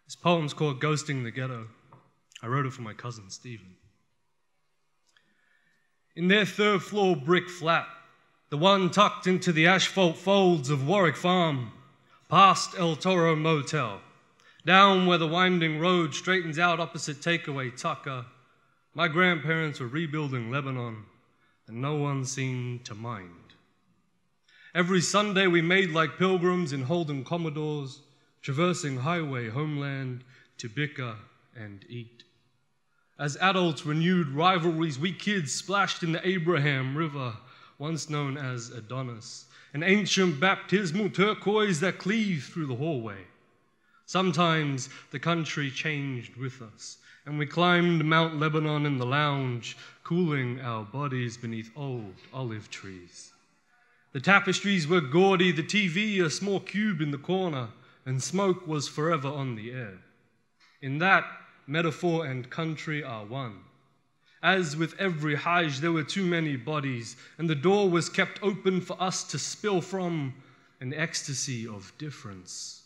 This poem's called Ghosting the Ghetto. I wrote it for my cousin, Stephen. In their third-floor brick flat, the one tucked into the asphalt folds of Warwick Farm, past El Toro Motel, down where the winding road straightens out opposite Takeaway Tucker, my grandparents were rebuilding Lebanon, and no one seemed to mind. Every Sunday we made like pilgrims in Holden Commodores, traversing highway homeland to bicker and eat. As adults renewed rivalries, we kids splashed in the Abraham River, once known as Adonis, an ancient baptismal turquoise that cleaved through the hallway. Sometimes the country changed with us, and we climbed Mount Lebanon in the lounge, cooling our bodies beneath old olive trees. The tapestries were gaudy, the TV a small cube in the corner, and smoke was forever on the air. In that, metaphor and country are one. As with every Hajj, there were too many bodies, and the door was kept open for us to spill from an ecstasy of difference.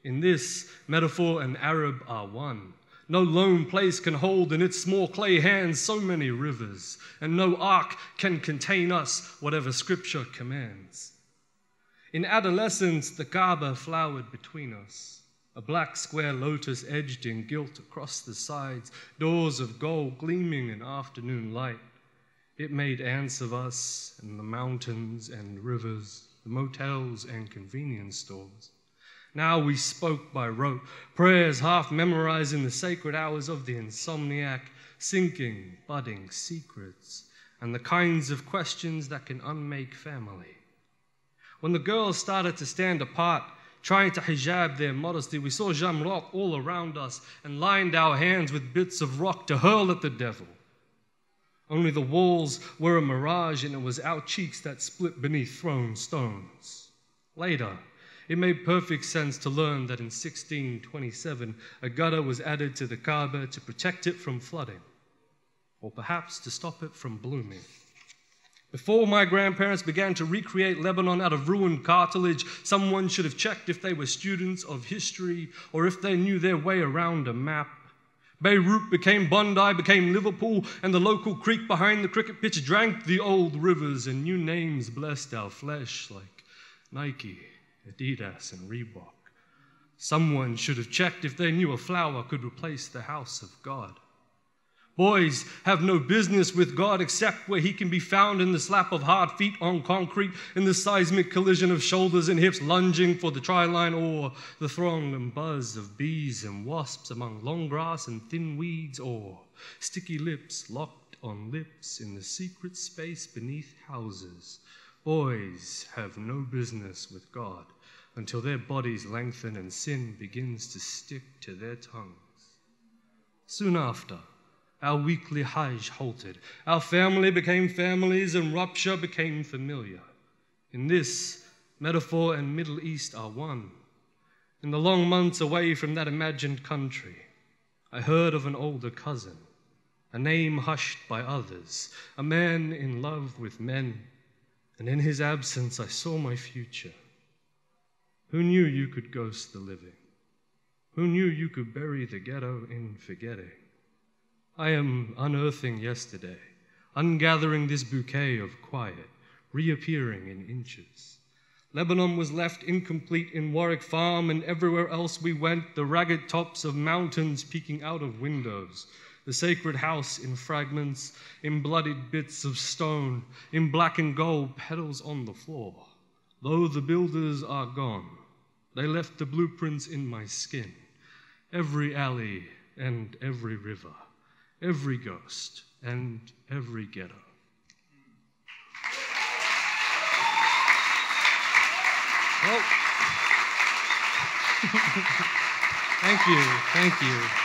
In this, metaphor and Arab are one. No lone place can hold in its small clay hands so many rivers, and no ark can contain us, whatever scripture commands. In adolescence, the Kaaba flowered between us, a black square lotus edged in gilt across the sides, doors of gold gleaming in afternoon light. It made ants of us, and the mountains and rivers, the motels and convenience stores. Now we spoke by rote, prayers half memorized in the sacred hours of the insomniac, sinking, budding secrets, and the kinds of questions that can unmake family. When the girls started to stand apart, trying to hijab their modesty, we saw jamrock all around us and lined our hands with bits of rock to hurl at the devil. Only the walls were a mirage, and it was our cheeks that split beneath thrown stones. Later, it made perfect sense to learn that in 1627, a gutter was added to the Kaaba to protect it from flooding, or perhaps to stop it from blooming. Before my grandparents began to recreate Lebanon out of ruined cartilage, someone should have checked if they were students of history or if they knew their way around a map. Beirut became Bondi, became Liverpool, and the local creek behind the cricket pitch drank the old rivers, and new names blessed our flesh like Nike, Adidas, and Reebok. Someone should have checked if they knew a flower could replace the house of God. Boys have no business with God except where he can be found in the slap of hard feet on concrete, in the seismic collision of shoulders and hips lunging for the try-line, or the throng and buzz of bees and wasps among long grass and thin weeds, or sticky lips locked on lips in the secret space beneath houses. Boys have no business with God until their bodies lengthen and sin begins to stick to their tongues. Soon after, our weekly Hajj halted. Our family became families and rupture became familiar. In this, metaphor and Middle East are one. In the long months away from that imagined country, I heard of an older cousin, a name hushed by others, a man in love with men, and in his absence I saw my future. Who knew you could ghost the living? Who knew you could bury the ghetto in forgetting? I am unearthing yesterday, ungathering this bouquet of quiet, reappearing in inches. Lebanon was left incomplete in Warwick Farm, and everywhere else we went, the ragged tops of mountains peeking out of windows, the sacred house in fragments, in bloodied bits of stone, in black and gold petals on the floor. Though the builders are gone, they left the blueprints in my skin, every alley and every river, every ghost and every ghetto. Well, thank you.